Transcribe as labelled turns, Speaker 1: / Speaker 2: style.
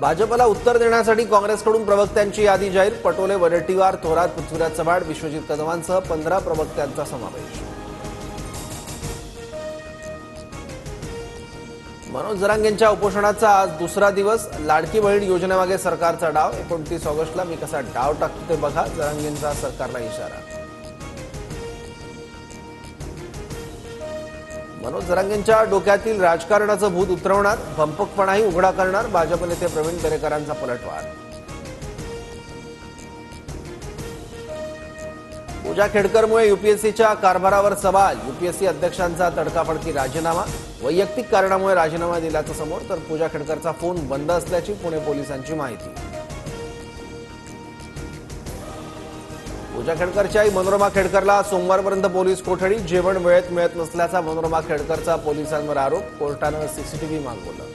Speaker 1: भाजपला उत्तर देण्यासाठी काँग्रेसकडून प्रवक्त्यांची यादी जाहीर. पटोले, वडेट्टीवार, थोरात, पृथ्वीराज चव्हाण, विश्वजित कदमांसह 15 प्रवक्त्यांचा समावेश. मनोज जरांगेंच्या उपोषणाचा आज दुसरा दिवस. लाडकी बहीण योजनेमागे सरकारचा डाव. 29 ऑगस्टला मी कसा डाव टाकतो ते बघा, जरांगेंचा सरकारला इशारा. मनोज जरांगेंच्या डोक्यातील राजकारणाचं भूत उतरवणार, भंपकपणाही उघडा करणार. भाजप नेते प्रवीण दरेकरांचा पलटवार. पूजा खेडकरमुळे यूपीएससीच्या कारभारावर सवाल. यूपीएससी अध्यक्षांचा तडकाफडकी राजीनामा. वैयक्तिक कारणामुळे राजीनामा दिल्याचं समोर, तर पूजा खेडकरचा फोन बंद असल्याची पुणे पोलिसांची माहिती. पूजा खेडकरची आई मनोरमा खेडकरला सोमवारपर्यंत पोलीस कोठडी. जेवण वेळेत मिळत नसल्याचा मनोरमा खेडकरचा पोलिसांवर आरोप. कोर्टानं सीसीटीव्ही मागवलं.